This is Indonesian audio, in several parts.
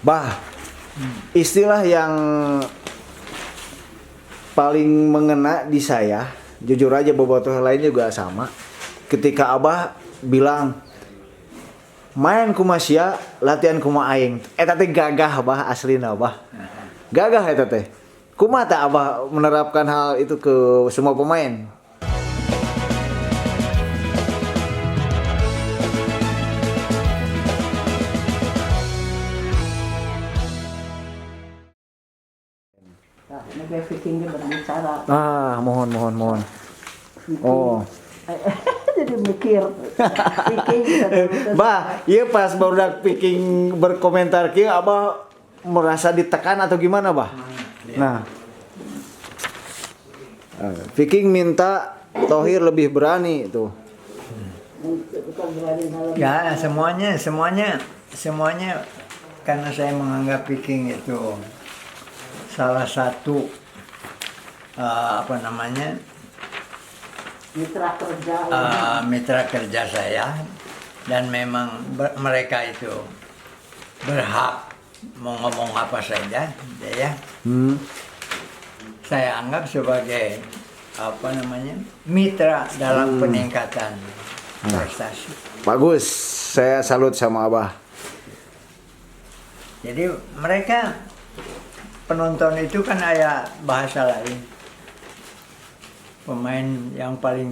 Bah, istilah yang paling mengena di saya, jujur aja bobotoh lain juga sama. Ketika Abah bilang main kumasia, latihan kuma aing. Eta teh gagah Abah aslina Abah. Gagah eta teh. Kumaha teh Abah menerapkan hal itu ke semua pemain? Negara Vikingnya berbicara. Mohon. Oh. Jadi mikir. Viking. Bah, iya pas barudak Viking berkomentar kieu Abah merasa ditekan atau gimana, Bah? Nah. Viking minta Thohir lebih berani itu. Ya, semuanya karena saya menganggap Viking itu salah satu mitra kerja saya, dan memang mereka itu berhak mau ngomong apa saja, ya. Saya anggap sebagai mitra dalam peningkatan prestasi. Bagus, saya salut sama Abah. Jadi mereka penonton itu kan ada bahasa lain. Pemain yang paling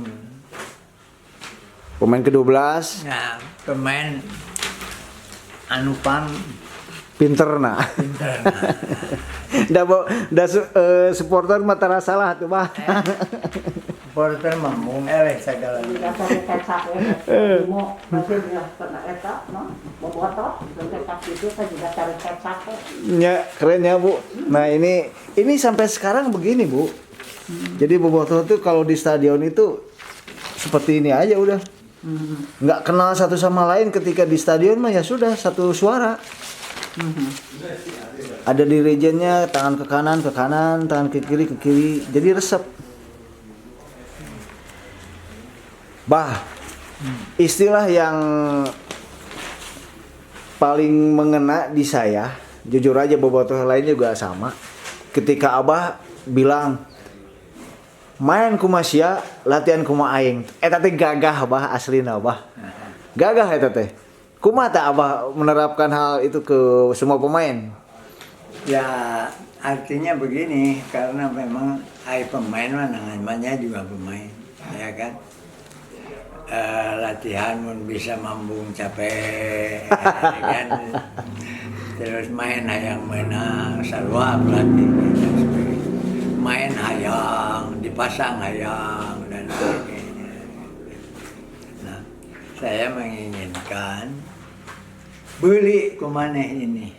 Pemain ke-12 pemain anupang pinter. Supporter mata salah tuh, Bah. supporter mambung segala. Dasarnya kecap mau masih bilang pernah eta, no? Bobotoh, kecap itu kan juga cari kecap. Ya, keren ya, Bu. Nah, ini sampai sekarang begini, Bu. Jadi bobotoh tuh kalau di stadion itu seperti ini aja udah. Nggak kenal satu sama lain, ketika di stadion mah ya sudah satu suara. Ada dirijennya, tangan ke kanan, tangan ke kiri, jadi resep. Bah, istilah yang paling mengena di saya, jujur aja bobotoh lain juga sama. Ketika Abah bilang main kumasia, latihan kuma aing. Eta teh gagah Abah aslina Abah. Gagah eta teh. Kumaha teh Abah menerapkan hal itu ke semua pemain? Ya, artinya begini, karena memang pemain mah namanya juga pemain, ya kan. Latihan pun bisa mambung capek, ya kan. Terus main hayang menang, sarua pelatih dan sebagainya. Main hayang, dipasang hayang dan sebagainya. Nah, saya menginginkan beli kumaneh ini.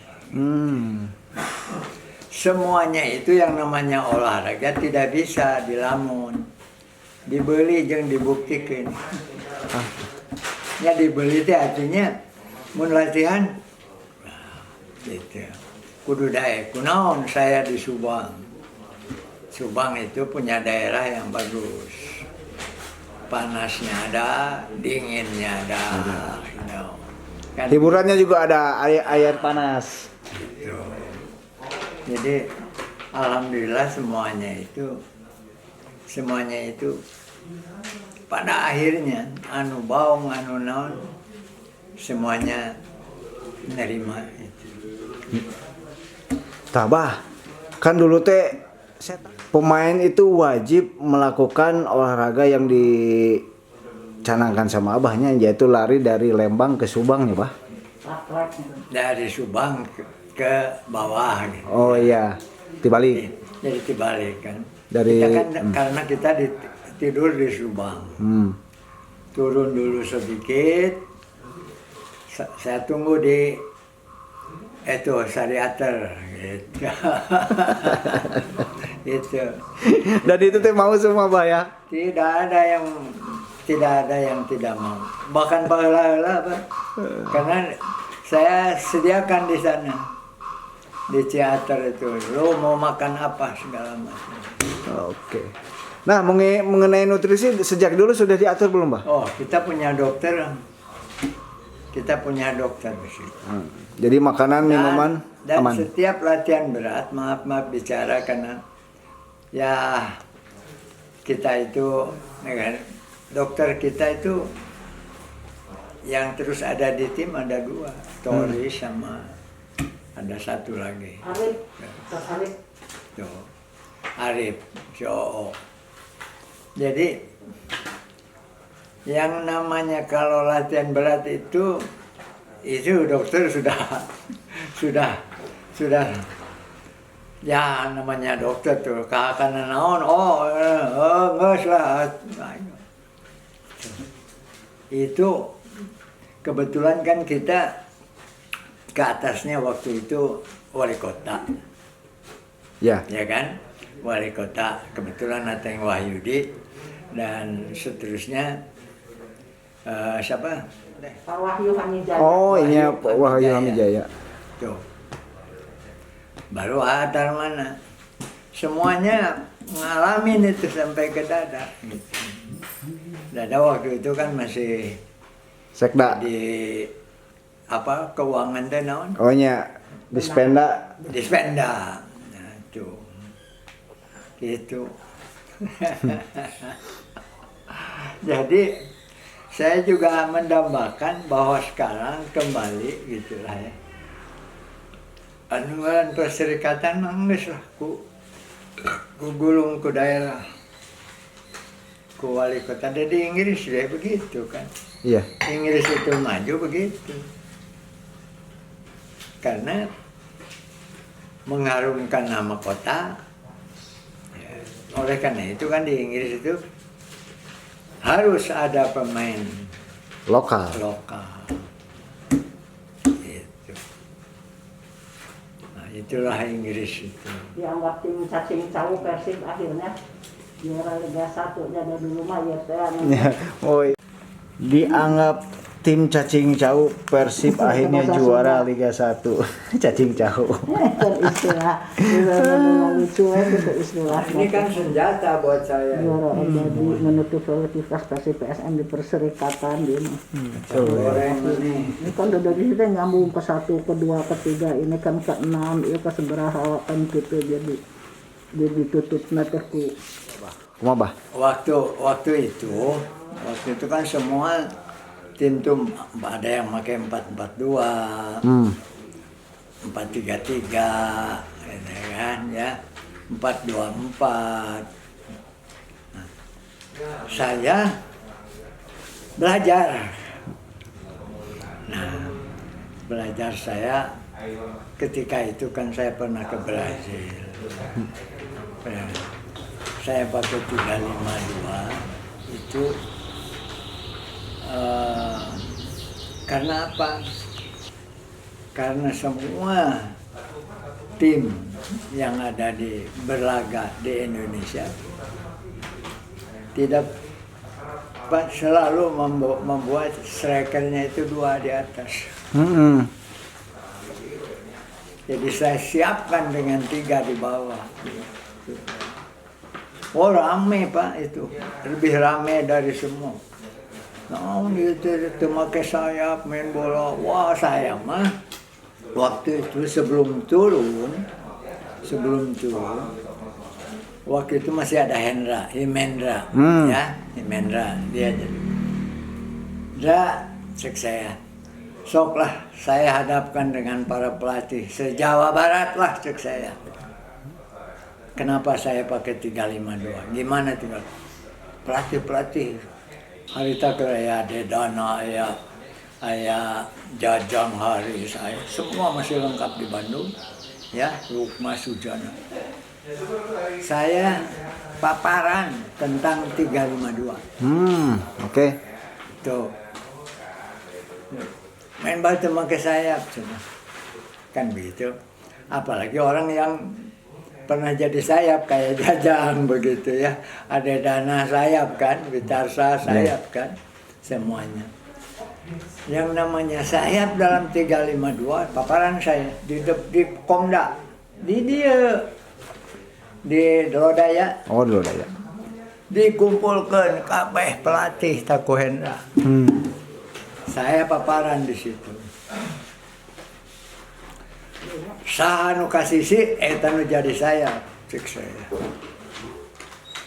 Semuanya itu yang namanya olahraga tidak bisa dilamun, dibeli jeung dibuktikan. Ya dibeli itu artinya mun latihan gitu. Kudu daek. Kunaon saya di Subang. Subang itu punya daerah yang bagus. Panasnya ada, dinginnya ada. Kan Hiburannya juga ada, air panas. gitu. Jadi alhamdulillah semuanya itu pada akhirnya anu baung anu naon semuanya menerima itu. Tabah, kan dulu teh pemain itu wajib melakukan olahraga yang dicanangkan sama Abahnya, yaitu lari dari Lembang ke Subang ya, Bah? Dari Subang ke bawah gitu. Oh iya, dibalik. Jadi dibalik kan. Dari Kita kan karena kita tidur di Subang. Turun dulu sedikit. Saya tunggu di Sariater gitu. Gitu. Dan itu teh mau semua, Bah ya? Tidak ada yang tidak mau. Bahkan baheula-heula, Pak. Karena saya sediakan di sana. Di teater itu, lo mau makan apa segala macam. Oke. Nah, mengenai nutrisi sejak dulu sudah diatur belum, Bah? Oh, kita punya dokter di situ. Jadi makanan, minuman. Dan Aman. setiap latihan berat, maaf bicara karena ya kita itu, ya kan, dokter kita itu yang terus ada di tim ada 2, Tori sama ada satu lagi. Arif, Ustaz Arif. Tuh, Arif, si Oo. Jadi yang namanya kalau latihan berat itu dokter sudah ya namanya dokter tuh kakak naon nges lah. Itu kebetulan kan kita ke atasnya waktu itu wali kota. Ya. Ya kan, wali kota kebetulan Ateng Wahyudi dan seterusnya siapa? Pak Wahyu Hamijaya. Oh, ini Wahyu Hamijaya. Tuh. Baru Adar mana? Semuanya ngalamin itu sampai ke Dada. Gitu. Dada waktu itu kan masih Sekda. di apa keuangan teh naon? Oh nya Dispenda. Dispenda. Nah, tuh. Gitu. Jadi saya juga mendambakan bahwa sekarang kembali gitulah ya. Anuan perserikatan mangges lah ku gulung ku daerah ku wali kota. Dan di Inggris ya begitu kan. Iya. Inggris itu maju begitu. Karena mengharumkan nama kota. Ya, oleh karena itu kan di Inggris itu harus ada pemain Lokal. lokal. Gitu. Nah, itulah Inggris itu. Dianggap tim cacing cau Persib akhirnya juara Liga 1 jadi dulu mah ya saya. Oh, dianggap tim cacing cau Persib akhirnya juara Liga 1. Cacing cau. Itu istilah lucu itu istilah. Ini kan senjata buat saya. Juara jadi menutup aktivitas Persib PSM di perserikatan ini. Goreng ini. Ini kan udah dari situ nyambung ke 1, ke 2, ke 3, ini kan ke 6, itu ke seberaha kan gitu jadi ditutup nateku. Kumaha, Bah? Waktu itu kan semua tim tuh ada yang pakai 4-4-2, 4-3-3, ini kan ya, 4-2-4. Nah, saya belajar. Nah, belajar saya ketika itu kan saya pernah ke Brazil. Saya pakai 352 itu karena apa? Karena semua tim yang ada di berlaga di Indonesia tidak selalu membuat strikernya itu 2 di atas. Jadi saya siapkan dengan 3 di bawah. Oh rame Pak itu, lebih rame dari semua. Nah itu pakai sayap main bola. Wah saya mah waktu itu sebelum turun, waktu itu masih ada Himendra, ya Himendra dia. Cek saya, sok lah saya hadapkan dengan para pelatih se-Jawa Barat lah cek saya. Kenapa saya pakai 352? Gimana tinggal pelatih Harita Keraya, Dedana, Ayah Jajang Hari, saya semua masih lengkap di Bandung, ya Rukma Sujana. Saya paparan tentang 352. Oke. Tuh main batu pakai sayap, cuma kan begitu. Apalagi orang yang pernah jadi sayap kayak Jajang begitu ya, ada Dana sayap kan, Witarsa sayap kan, semuanya. Yang namanya sayap dalam 352 paparan saya di Komda, di Lodaya. Oh, dulu ya. Dikumpulkan kabeh pelatih Taku Hendra. Saya paparan di situ. saha nu kasisi eta nu jadi saya cek saya.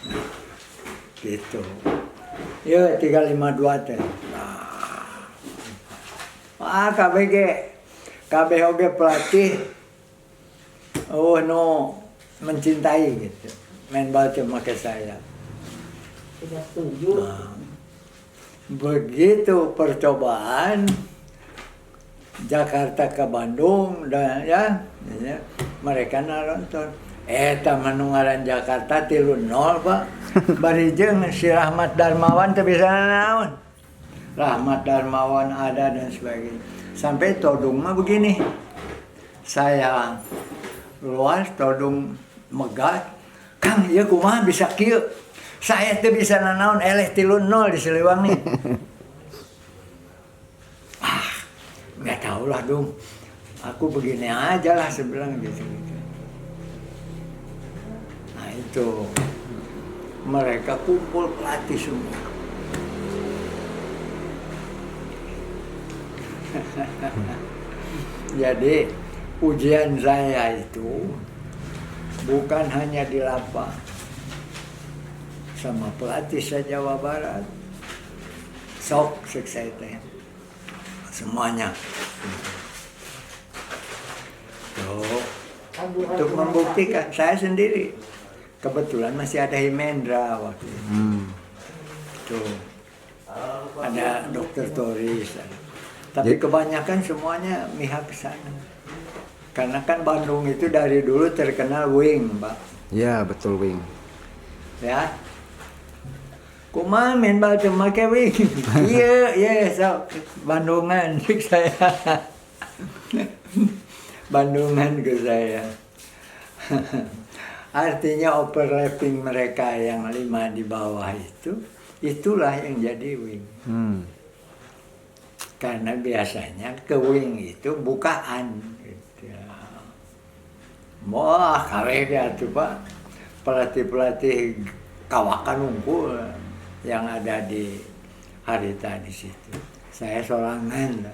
Nah, gitu. Ya 352 teh. KBG oge pelatih no mencintai gitu. Main bal teh make saya. Tidak setuju. Nah, begitu percobaan Jakarta ke Bandung dan ya mereka nonton. Eta menungaran Jakarta 3-0 Pak. Bari jeung si Rahmat Darmawan teu bisa naon. Rahmat Darmawan ada dan sebagainya. Sampai todung mah begini. Saya luas todung megah. Kang, ieu kumaha bisa kieu? Saya teu bisa nanaon eleh 3-0 di Siliwangi. Nggak tahu lah dong. Aku begini aja lah sebilang gitu. Nah itu mereka kumpul pelatih semua. Jadi ujian saya itu bukan hanya di lapang sama pelatih se-Jawa Barat. Sok sukses semuanya. Tuh, untuk membuktikan saya sendiri. Kebetulan masih ada Himendra waktu itu. Tuh, ada Dokter Toris. Tapi kebanyakan semuanya mihak ke sana. Karena kan Bandung itu dari dulu terkenal wing, Pak. Ya, betul wing. Ya. Kumaha main bal teu make wing. Iya, sok Bandungan cik saya. Bandungan ke saya. Artinya overlapping mereka yang 5 di bawah itu, itulah yang jadi wing. Karena biasanya ke wing itu bukaan. Gitu. Wah, karega tuh Pak. Pelatih-pelatih kawakan unggul yang ada di Harita di situ. Saya sorangan.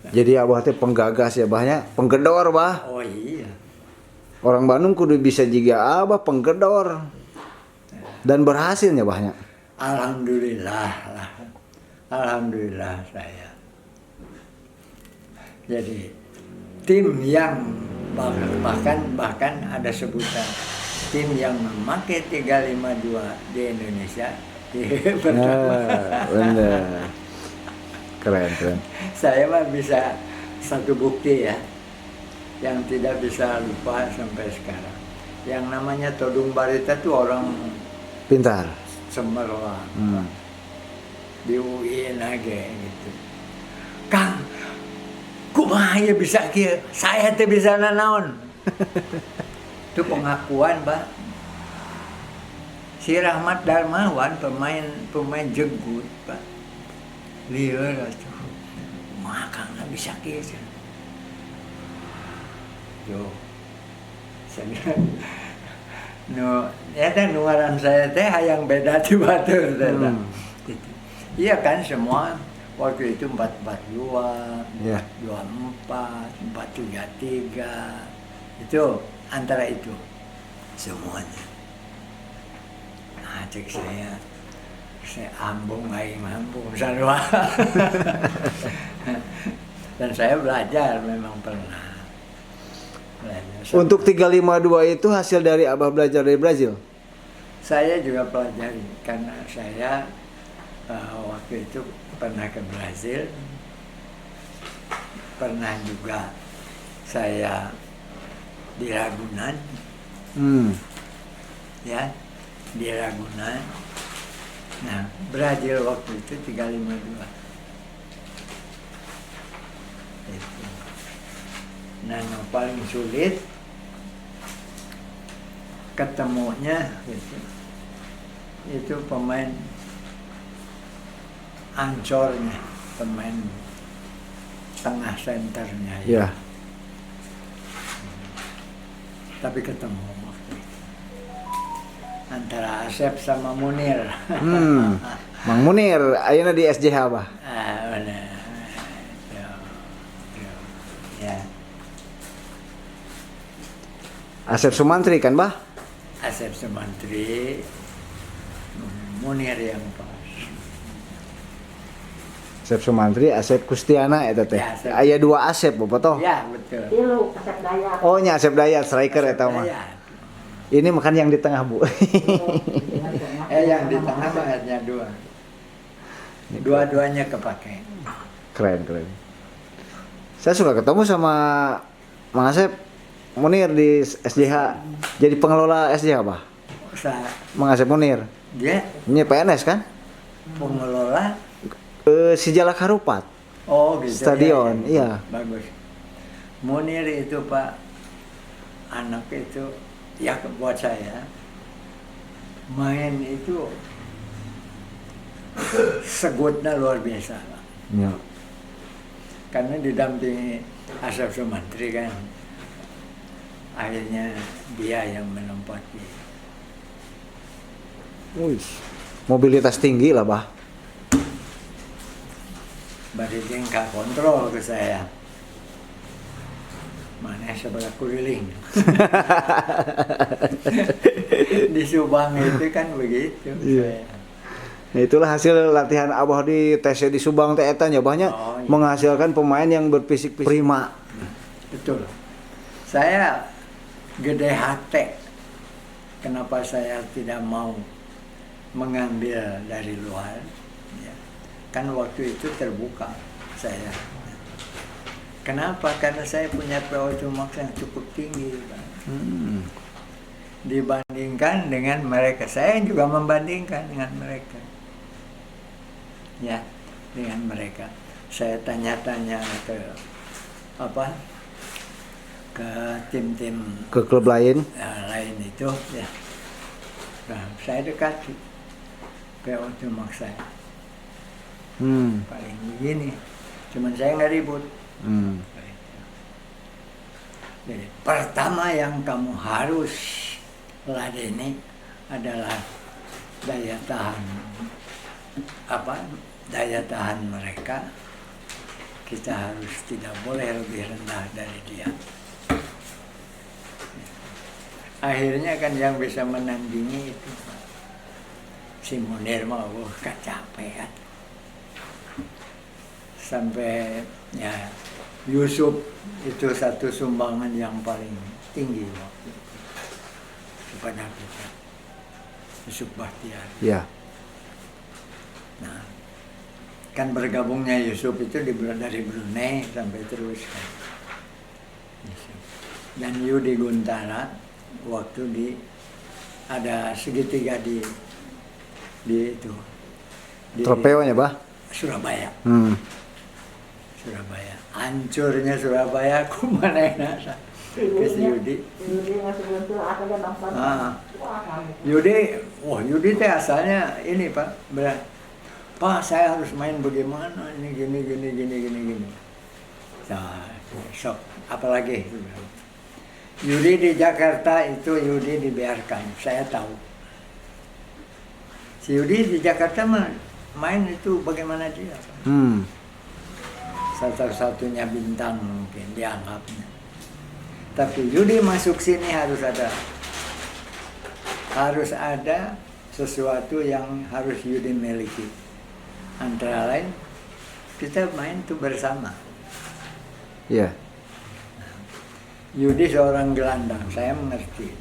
Jadi abah teh penggagas ya bahnya, penggedor bah. Oh iya. Orang Bandung kudu bisa juga abah penggedor. Dan berhasilnya bahnya. Alhamdulillah lah. Alhamdulillah saya. Jadi tim yang bahkan ada sebutan tim yang memakai 352 di Indonesia. Bener. Keren. Saya mah bisa satu bukti ya, yang tidak bisa lupa sampai sekarang. Yang namanya Todung Barita tuh orang Pintar. cemerlang. Di UI lagi gitu. Kang, kumaha ya bisa kieu? Saya teh bisa nanaon. Itu pengakuan, Pak. Si Rahmat Darmawan pemain jenggut, Pak. Lieur atuh. Kumaha Kang bisa kieu? Yo. Saya eta nuaran saya teh hayang beda ti batur teh. Iya kan semua waktu itu 442, Ya. 424, 473. Itu antara itu semuanya. Nah, cek saya ambung aing ambung sarua. Dan saya belajar memang pernah. Untuk 352 itu hasil dari abah belajar dari Brazil. Saya juga pelajari karena saya waktu itu pernah ke Brazil, pernah juga saya di Ragunan, ya di Ragunan. Nah, Brazil waktu itu 352. Itu. Nah, yang paling sulit ketemunya gitu. Itu pemain ancornya, pemain tengah senternya ya. Tapi ketemu waktu itu antara Asep sama Munir. Mang Munir ayeuna di SJH Abah. Benar. Ya. Asep Sumantri kan, Bah? Asep Sumantri, Munir yang pas. Asep Sumantri, Asep Kustiana eta teh. Ya, Asep. Aya 2 Asep bobotoh. Ya betul. Tilu Asep Dayat. Oh, nya Asep Dayat striker eta mah. Ya. Ini makan yang di tengah, Bu. Yang di tengah mah hanya 2. Dua-duanya kepake. Keren. Saya suka ketemu sama Mang Asep Munir di SJH. Jadi pengelola SJH, Bah? Mang Asep Munir. Dia Ini PNS kan? pengelola. Si Jalak Harupat. Oh gitu. Stadion, ya. iya. Bagus. Munir itu Pak, anak itu ya buat saya main itu segutnya luar biasa Pak. Ya. Karena didampingi Asep Sumantri kan, akhirnya dia yang menempati. Wih. Mobilitas tinggi lah, Bah. Bari dia nggak kontrol ke saya. Mana sebelah kuriling. Di Subang itu kan begitu. Iya. Nah, itulah hasil latihan Abah di TC di Subang teh eta nya banyak Oh, iya. menghasilkan pemain yang berfisik prima. Betul. Saya gede hati. Kenapa saya tidak mau mengambil dari luar? Ya. Kan waktu itu terbuka saya. Kenapa? Karena saya punya PO2 max yang cukup tinggi, Pak. Dibandingkan dengan mereka. Saya juga membandingkan dengan mereka. Ya, dengan mereka. Saya tanya-tanya ke ke tim-tim Ke klub lain. lain itu, ya. Nah, saya dekati PO2 max saya. Paling begini. Cuman saya nggak ribut. Jadi, pertama yang kamu harus ladeni adalah daya tahan mereka. Kita harus tidak boleh lebih rendah dari dia. Akhirnya kan yang bisa menandingi itu si Munir mah capek kan. Sampai ya Yusuf itu satu sumbangan yang paling tinggi waktu itu kepada kita, Yusuf Bahtiar. Ya. Nah, kan bergabungnya Yusuf itu dari Brunei sampai terus kan. Dan Yudi Guntara waktu ada segitiga di itu di Tropeonya, Bah? Surabaya. Surabaya, hancurnya Surabaya, kumana nasa ke si Yudi. Yudi teh asalnya ini Pak, bilang, Pak saya harus main bagaimana ini gini. Nah, sok apalagi. Yudi di Jakarta itu Yudi dibiarkan, saya tahu. Si Yudi di Jakarta main itu bagaimana dia? Pak? Satu-satunya bintang mungkin dianggapnya. Tapi Yudi masuk sini harus ada sesuatu yang harus Yudi miliki. Antara lain kita main itu bersama. Iya. Yudi seorang gelandang, saya mengerti.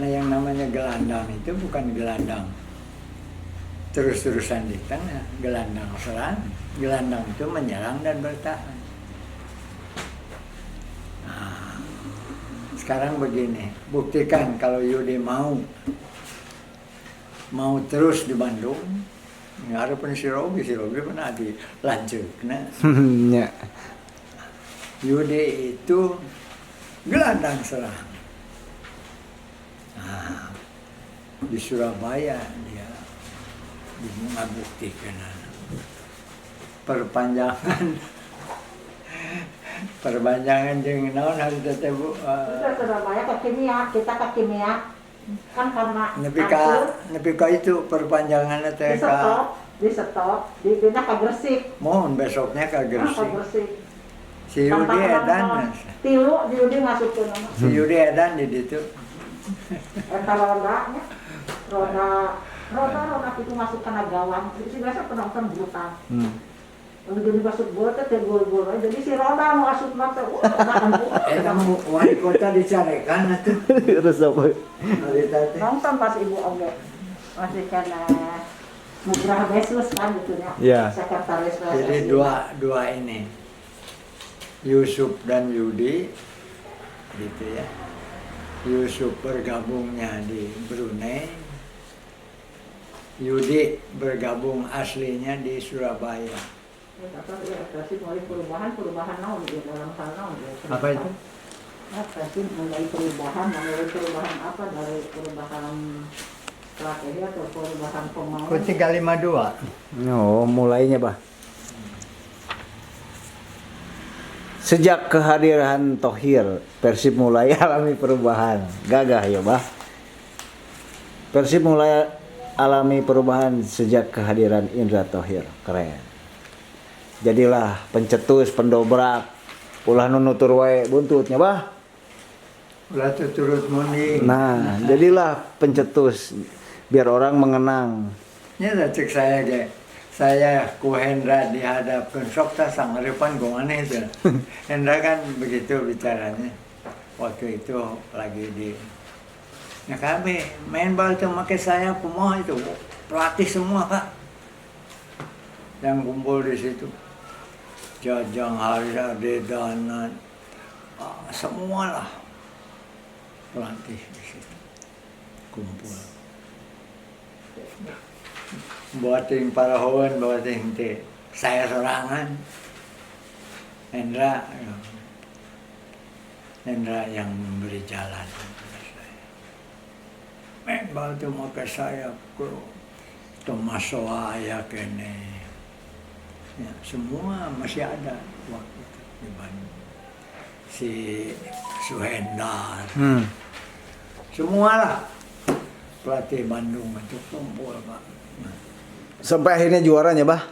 Nah yang namanya gelandang itu bukan gelandang terus-terusan di tengah, gelandang serang. Gelandang itu menyerang dan bertahan. Nah, sekarang begini, buktikan kalau Yudi mau terus di Bandung. Ada pun si Robi pernah dilanjut. Nah, Ya. Yudi itu gelandang serang. Nah, di Surabaya dia mengabuktikan perpanjangan jeung naon harus teh Bu. Surabaya ke kimia, kita ke kimia kan karena nepi ka itu perpanjangan teh di stop, dipindah ke Gresik. mohon besoknya ka Ke Gresik. Gresik. Si Yudi Edan. Tilu Yudi masukkeun nama. Si Yudi Edan di ditu. Eta rodanya. Roda itu masuk kana gawang. Jadi biasa penonton buta. Lalu jadi masuk bola teh gol-gol. Jadi si roda masuk mata. Eta mau wali kota dicarekan atuh. Terus apa? Nonton pas ibu oge. Masih kana Mugrah Beslus kan gitu ya. Iya. Sekretaris Jadi dua ini. Yusuf dan Yudi gitu ya. Yusuf bergabungnya di Brunei. Yudi bergabung aslinya di Surabaya. Perubahan naon di dalam hal naon. Apa itu? Apa sih mulai perubahan apa dari perubahan strategi atau perubahan pemain? Ku 352. Oh, mulainya, Bah. Sejak kehadiran Thohir, Persib mulai alami perubahan. Gagah ya, Bah. Persib mulai alami perubahan sejak kehadiran Indra Thohir. Keren. Jadilah pencetus, pendobrak. Ulah nu nutur wae buntutnya, Bah. Ulah turut munding. Nah, jadilah pencetus biar orang mengenang. Nya da cek saya ge. Saya ku Hendra dihadapkan sok ta sangeurepan ku maneh teh. Hendra kan begitu bicaranya. Waktu itu lagi di ya kami main bal tuh make saya kumaha itu pelatih semua Pak yang kumpul di situ. Jajang Harja, Dedanan, semua lah pelatih di situ kumpul. Buating parahoan, buating teh saya sorangan. Hendra yang memberi jalan. Membal tu maka saya ku Tomasoa ya kene. Ya, semua masih ada waktu itu di Bandung. Si Suhendar. Semua lah pelatih Bandung itu kumpul Pak. Nah. Sampai akhirnya juaranya, Bah.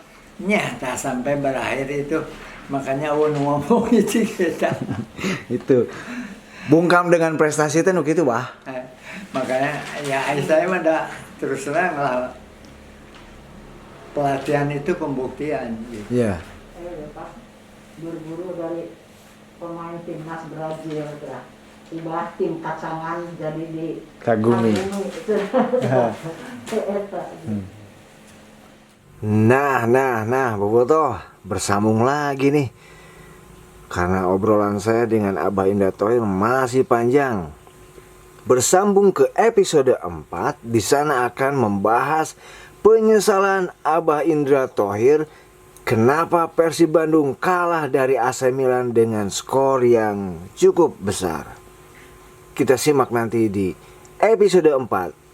Tak sampai berakhir itu. Makanya ngomong itu kita. Itu. Bungkam dengan prestasi itu gitu, Bah. Makanya ya saya mah terus terang lah. Pelatihan itu pembuktian gitu. Iya. Pak, buru-buru dari pemain timnas Brazil tiba tim kacangan jadi di Kagumi. Nah, Bobotoh, bersambung lagi nih. Karena obrolan saya dengan Abah Indra Thohir masih panjang. Bersambung ke episode 4, di sana akan membahas penyesalan Abah Indra Thohir kenapa Persib Bandung kalah dari AC Milan dengan skor yang cukup besar. Kita simak nanti di episode 4.